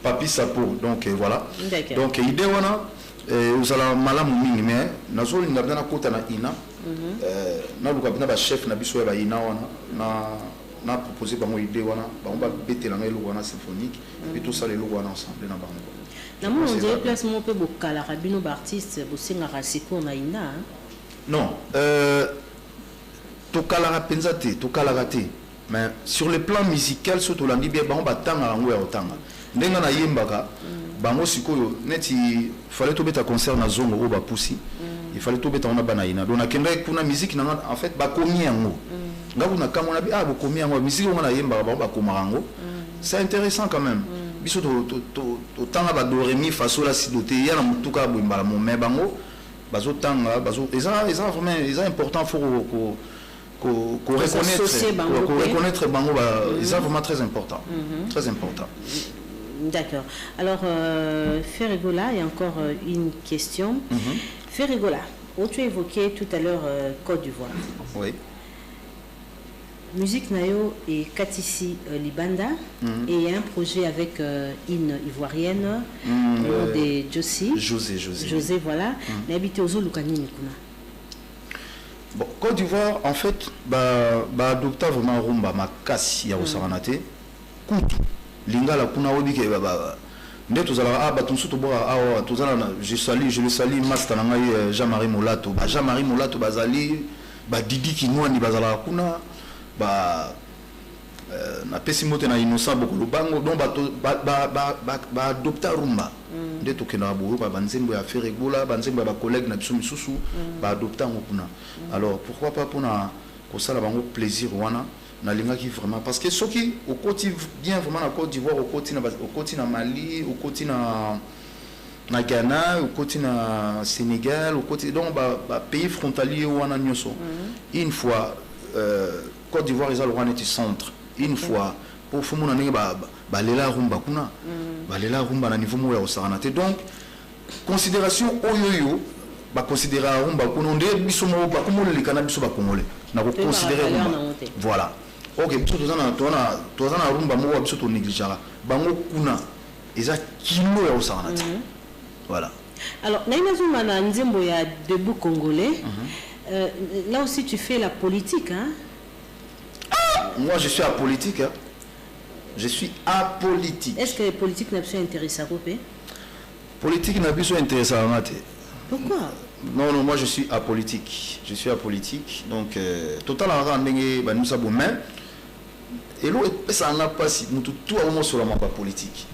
Papi Sapo donc voilà donc idée on vous allez malamu mingi mais nazo linga na kota na ina na luka bina ba chef na biso ba ina na proposé bango idée wana ba bete na ngelo wana symphonique et tout ça les logo wana ensemble na bango na mo on dirait placement peu bokala rabino ba artiste bosinga rasiko na ina non to kala penzate to kala raté mais sur le plan musical surtout l'andi bien bango batanga ngo ya otanga ndenga na yembaka bango sikoyo neti fallait to beta concert na zongo o ba pusi il fallait to beta on a banaina donc nakenda kuna musique na en fait ba komi yango ngaku na kama na bi bo komi yango musique on a yembaka bango ba komarango c'est intéressant quand même biso to tanga ba do remi faso la sidoté ya na mutuka bo mbala mo me bango bazo tanga bazo eza vraiment eza important faut reconnaître bango c'est vraiment très important très important. D'accord. Alors Ferigola, il y a encore une question. Ferigola, où tu évoquais tout à l'heure Côte d'Ivoire. Oui. musique nayo et Katisi Libanda et il y a un projet avec une ivoirienne de José voilà n'habite aux Olukanini kuna. Bon, Côte d'Ivoire en fait adopta vraiment rumba makasi ya osaranate kutu lingala kuna obike nde tozala batunsu to boa awa tozala je le salue master na ngai Jean-Marie Molato Jean-Marie Molato bazali Didi Kinwani bazala kuna na pesi mote na innocent beaucoup lubango donc adopta rumba nde tokenda boyo banzembo ya faire gola banzembo ya collègue na biso misusu adopta ngokuna. Alors pourquoi pas pour na kosala bango plaisir wana na lingaki vraiment parce que soki au côté bien vraiment na Côte d'Ivoire au côté na Mali au côté na Ghana au côté na Sénégal au côté donc pays frontalier wana nyoso une fois Côte d'Ivoire ils ont le roi net centre une fois pour fumuna ndenge balela rumba kuna balela rumba na niveau moya osaranate donc considération oyoyo considérer rumba kuna nde biso mo ba komole likana biso ba kongole na ko considérer rumba voilà ok biso tozana rumba mo biso to négligeara bango kuna eza kilo ya osaranate voilà. Alors naimazuma na nzembo ya debout congolais là aussi tu fais la politique hein. Moi je suis apolitique hein. Je suis apolitique. Est-ce que les politiques n'a pas intéressé à couper? Politique n'a pas intéressé à rater. Pourquoi? Non, moi je suis apolitique. Je suis apolitique. Donc, total en rendez nous savons même. Et l'eau, ça n'a pas si. Nous tout au sur la mamba politique.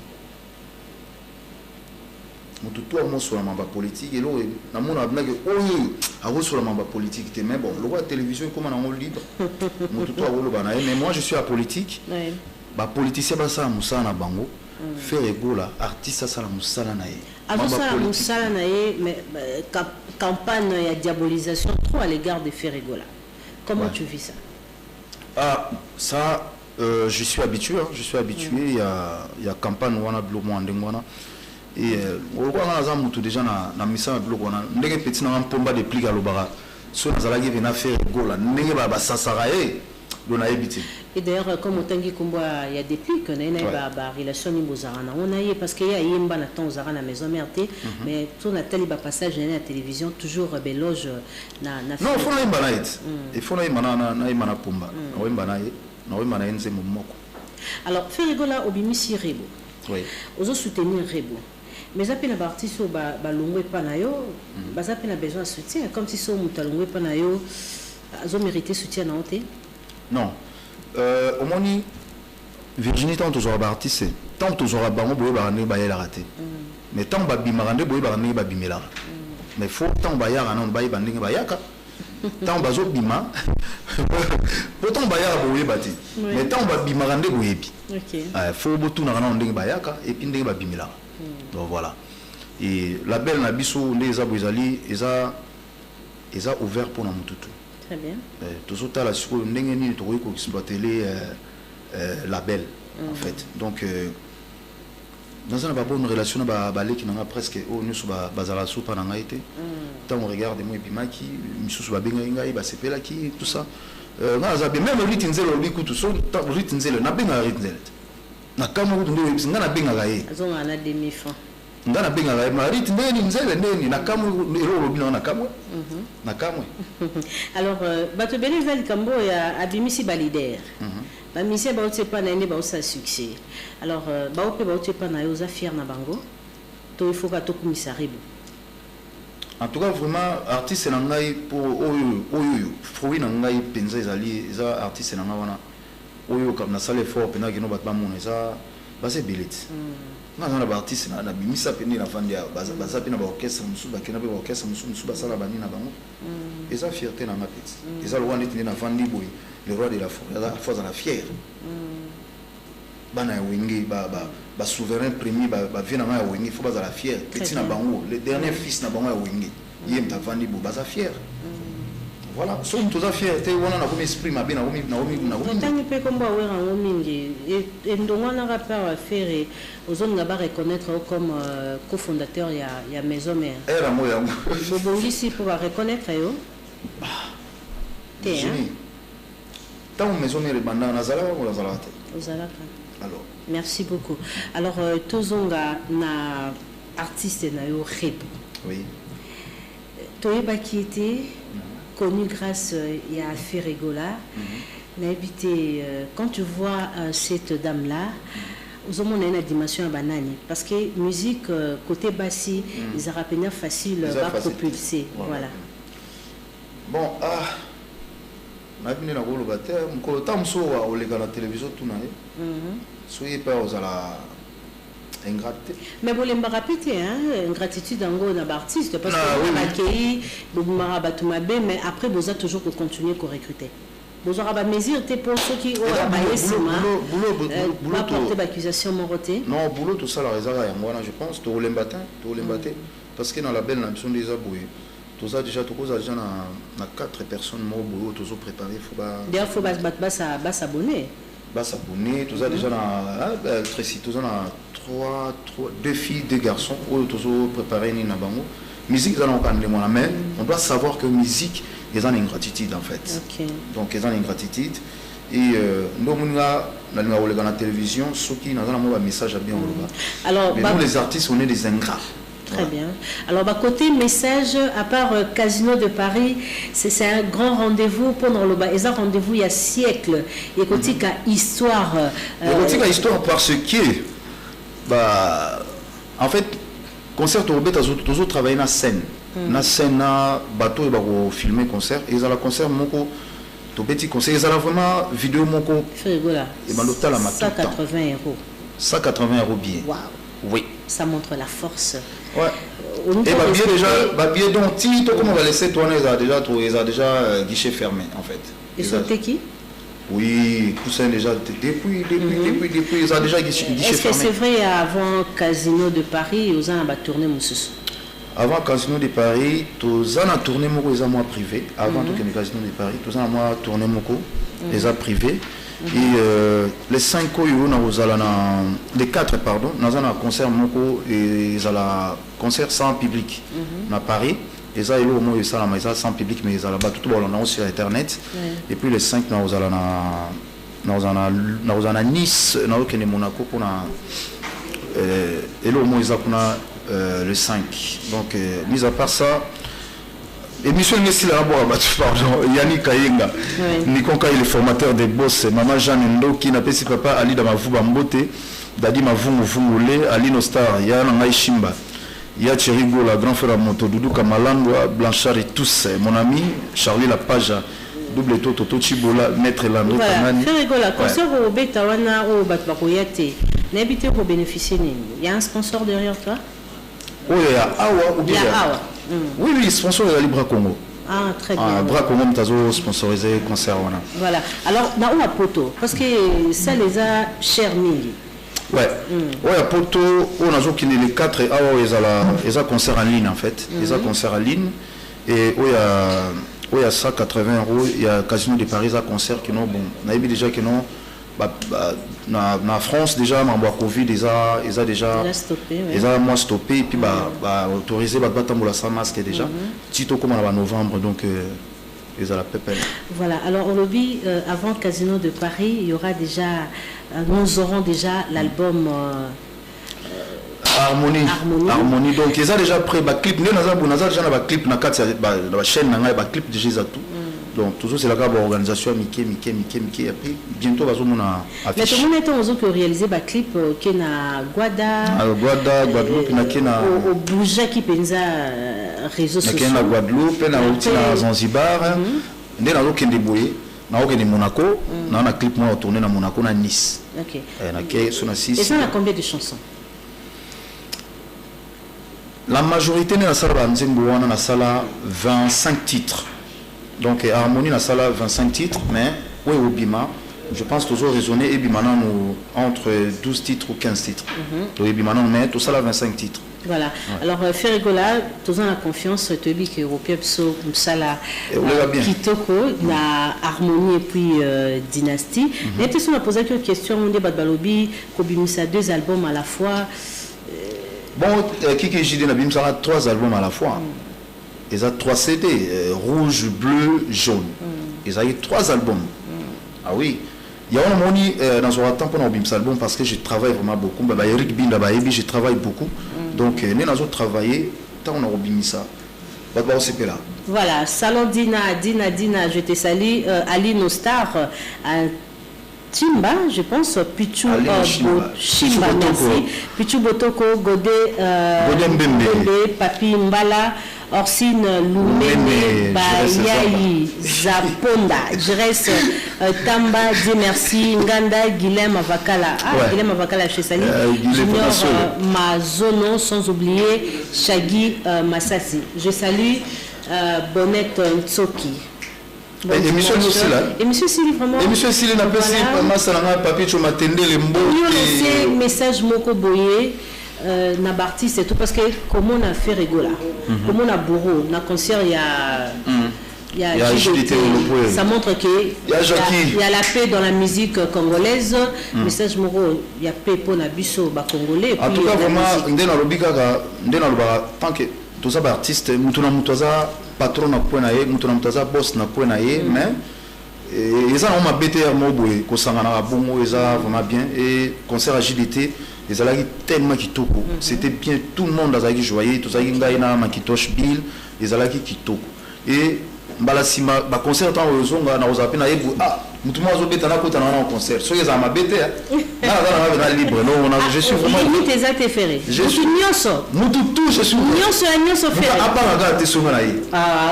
Nous tout au sur la mamba politique. Et l'eau, na mon abnag, oh, sur la mamba politique. Mais bon, le roi de télévision, comment on est libre. Nous tout au mais moi je suis apolitique. Oui. Politicien basa musana bango faire égola artiste ça la musala nae ça musala nae mais campagne ya diabolisation trop à l'égard de faire égola. Comment tu vis ça? Ça je suis habitué il y a campagne wana bloc mo ndengwana et on a zamu tout déjà na misa bloc wana ndenge petit na mpomba de pliga lobara so nazalaki vena faire égola ndenge ba sasara et d'ailleurs comme au tangi combat il y a des pics on a une relation nimozarana on a eu parce qu'il y a yemba na temps zarana maison mère mais tout na tali ba passage na la télévision toujours beloge na non faut na yemba na it il faut na yemba na yemba na pomba na yemba na enze momoko. Alors faire rigola obimisi rebo oui ozo soutenir rebo mais ça pena artiste ba longwe pa na yo ba ça pena besoin de soutien comme si so mutalongwe pa na yo azo mériter soutien na oté. Non. Au moins, Virginie, tant que artiste, tant que tu auras bango, boye barane baye la raté. Mais tant que bimarande boye barane babimela. Mais faut tant bayar anon baye banding bayaka. Tant bazo bima. Pourtant bayar boye bati. Mais tant que bimarande boye bi. OK. Faut botou na anon nding bayaka et puis nding babimela. Donc voilà. Et la belle na biso ndeza boizali eza ouvert pour na mututu. Très bien. Tout ça, là, sur le nez, tu vois, exploiter les labels, en fait. Donc, dans une bonne relation, qui n'a presque nous sur bazala soupa n'a été. Tant on regarde moi et puis maki, monsieur sur benga il va se là qui tout ça. Même le ritinzel le biku tout ça, le ritinzel n'a benga ritinzel. Na kama vous ndé ngana benga gaé. Azonga na demi-fin. Ngana benga gaé ma ritinzel nzele ndeni na kama ero bino na kama. Na kama. Alors bato benevel kambo ya abimisi balider. Ba misi ba ote pa na ene ba osa succès. Alors ba ope ba ote pa na yo za fier na bango. To il faut ka to commissaribo. En tout cas vraiment artiste na ngai pour oyo fruit na ngai penza ezali eza artiste na ngana oyo comme na salle fort pena kino bat ba mona eza ba se billet. Na ba artiste na bimisa peni na fandia baza pena ba orchestre musu ba kena ba orchestre musu ba sala bani na bango. Eza fierté na ngapeti. Eza le roi na fandi boy le roi de la forêt la force la fière. Bana wingi ba souverain premier ba vient na wingi faut ba la fière petit na bango le dernier fils na bango ya wingi yem ta vandi bo ba fière. Voilà, so tous fiers, on a comme esprit ma bien na tangi pe komba wera ngomingi et ndongwana rapport à faire aux zones ngaba reconnaître comme cofondateur ya maison mère. Era moya. Bobongi si pour reconnaître yo. Tant Tant maison les bandes nazala ou la zalate. Alors. Merci beaucoup. Alors tozonga na artiste na yo Reb. Oui. Toyeba qui était connu grâce à Ferregola. Quand tu vois cette dame là, nous avons une dimension à banane parce que musique côté bassi, ils ont facile à propulser. Voilà. Bon, na rolo bater mko tamso wa olega la télévision tout na soyez pas aux ala ingratitude mais vous l'avez répété ingratitude en na artiste parce que accueilli vous marabatu mabe mais après vous avez toujours continuer à recruter vous aurez pas mesure pour ceux qui ont pas porté d'accusation moroté non boulot tout ça la réserve ya moi je pense to lembatin parce que dans la belle nation des aboués tout ça déjà na 4 personnes mo toujours préparé d'ailleurs faut s'abonner tout ça déjà na Tracy tout ça na 2 filles 2 garçons toujours préparé ni na bango musique ça on mais on doit savoir que musique ils ont une ingratitude en fait donc ils ont une ingratitude et nous on la télévision ceux qui n'ont pas message à bien alors nous les artistes on est des ingrats. Très bien. Alors, côté message, à part Casino de Paris, c'est un grand rendez-vous pendant le bas. Et un rendez-vous il y a siècles. Et côté histoire. Histoire parce que, en fait, concert au Robert, toujours travaillé dans la scène. Dans la scène, bateau, ils vont filmer concert. Et ils ont le concert, tout petit concert. Ils ont vraiment vidéo, voilà. Et l'hôtel à 180 euros. 180 euros bien. Waouh. Oui. Ça montre la force. Ouais. Et bien donc comment on va laisser tourner ils ont déjà guichet fermé en fait. Et c'était qui? Oui, Poussin déjà depuis ils ont déjà guichet fermé. Est-ce que c'est vrai avant Casino de Paris ils ont tourné Moussous? Avant Casino de Paris, tous ont tourné mon ils ont moi privé avant tout que Casino de Paris, tous ont moi tourné mon ils ont privé. Et les 5 les 4 pardon, nous avons un concert et ils ont un concert sans public à Paris. Et ça, ils ont sans public, mais ils ont tout le monde sur Internet. Et puis les 5 nous avons à Nice, nous avons Monaco pour et là ils ont le 5. Donc, mis à part ça. Et Michel Messi là pardon Yannick Kayenga Nikonka il est formateur des boss maman Jeanne Ndo qui n'a pas si papa Ali dans ma vouba mbote Dadi Mavungu Vungule Ali Nostar ya Ngai Shimba ya Chirigo la grand frère Moto Doudou Kamalandwa Blanchard et tous mon ami Charlie La Page double Toto Chibola maître Landro Kamani voilà rigola concert au Betawana au Batbakoyate n'habite pour bénéficier il y a un sponsor derrière toi oui il y a Awa ou bien oui, sponsor de la Libra Congo. Ah, très bien. Libra Congo, nous sponsorisé concert. Voilà. Alors, dans où Poto? Parce que ça les a cher mille. Ouais. Ouais, à Poto, on a les 4 et ils ont concert en ligne en fait. Ils ont concert en ligne. Et il y a 180 euros. Il y a Casino de Paris, ils ont concert qui non bon. On a vu déjà que non. En France déjà ma Covid ils a déjà stoppé ils ont moi stoppé et puis autorisé sans masque déjà tito comme en novembre donc ils ont la pépelle. Voilà, alors au lobby avant Casino de Paris il y aura déjà nous aurons déjà l'album Harmonie donc ils ont déjà pris clip nous avons déjà clip na la chaîne na clip déjà tout. Donc toujours c'est la organisation Mickey et puis bientôt va zoomona mais tout le monde est en train de réaliser ba clip qui na Guadeloupe na kena au bouger qui penza réseaux sociaux na Guadeloupe na Zanzibar ndé na lokende boye na okende Monaco na clip moi tourner na Monaco na Nice. OK. Na ke sona 6. Et ça a combien de chansons? La majorité na sala nzembo wana na sala 25 titres. Donc Harmonie na sala 25 titres mais oui au Bima je pense toujours raisonner et Bima nous entre 12 titres ou 15 titres. Donc Bima mais tout ça là 25 titres. Voilà. Alors Ferregola tous en la confiance tu dis que européen so sala kitoko na Harmonie et puis Dynastie. Mais tu on a posé quelques questions on débat balobi ko bimisa 2 albums à la fois. Bon qui j'ai dit na bimisa 3 albums à la fois. Ils ont 3 CD, rouge, bleu, jaune. Ils ont eu 3 albums. Ah oui. Il y a un moment dans un temps pour nous album parce que je travaille vraiment beaucoup. Eric Binda, je travaille beaucoup. Donc, nous avons travaillé, tant on a obéi ça. Voilà, Salon Dina, je te salue, Ali Nostar, Timba, je pense, Pichou Chimba, merci. Pichou Botoko, Godé Mbembe, Papi Mbala, Orsine Loumene, Bayayi, Zaponda, Jres Tamba, Dieu merci, Nganda, Guilhem Avakala, Guilhem Avakala chez Sali, Junior Mazono, sans oublier Shaggy Massassi. Je salue Bonnette Ntsoki. Émission aussi là. Émission Sili vraiment. Émission Sili n'a pas si Massalanga Papi Chomatende les mots. Nous laissé message Moko Boye. Nabarti c'est tout parce que comme on a fait rigola, comme on a bourreau, na concert il y a agilité, ça montre que il y a la paix dans la musique congolaise. Message Moro, il y a paix pour Nabiso ba congolais. En tout cas vraiment ndena lobika tant que tous les artistes mutuna mutaza patron na point nae mutuna mutaza boss na point nae mais ils ont ma BTR moboé ko sangana bongo ils ont vraiment bien et concert agilité. Les alagis tellement qui toko. C'était bien, tout le monde a joyeux, tout ça qui ngaina makitosh bill, les alagis qui toko. Et balasima ba concert tant aux zonga na ozapena ebu mutumo azobeta na kota na concert. So yeza ma bete na libre. Non, je suis vraiment tes actes ferrés. Je suis nyoso. Mutu tout je suis nyoso ferré. Apa ga te songa naï.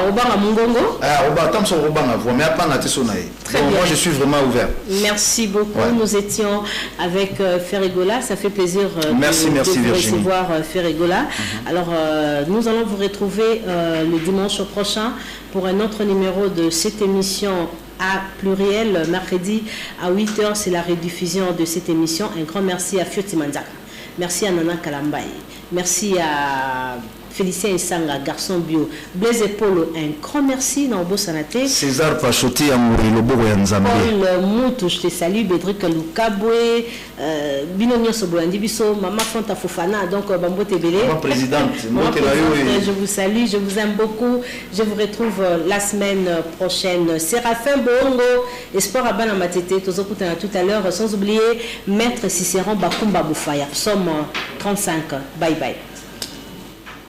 Obanga mungongo. Oba tam so obanga voix mais apa na te sonaï. Moi je suis vraiment ouvert. Merci beaucoup. Nous étions avec Ferregola, ça fait plaisir de vous recevoir Ferregola. Alors nous allons vous retrouver le dimanche prochain pour un autre numéro de cette émission à pluriel, mercredi à 8h, c'est la rediffusion de cette émission. Un grand merci à Fioti Manzaka, merci à Nana Kalambaye, merci à Félicien Essanga, garçon bio, Blaise Polo, un grand merci dans Beau Sanaté. César Pachoti Amouri, le beau Yanzambe. Paul Moutou, je te salue, Bédric Loukaboué, Binomio Soboyandi Bisso, Maman Fanta Fofana, donc Bambo Tébélé. Présidente, je vous salue, je vous aime beaucoup. Je vous retrouve la semaine prochaine. Séraphin Bongo, Espoir Abana Matete, tout à l'heure, sans oublier Maître Cicéron Bakumba Boufaya, Somme 35. Bye bye.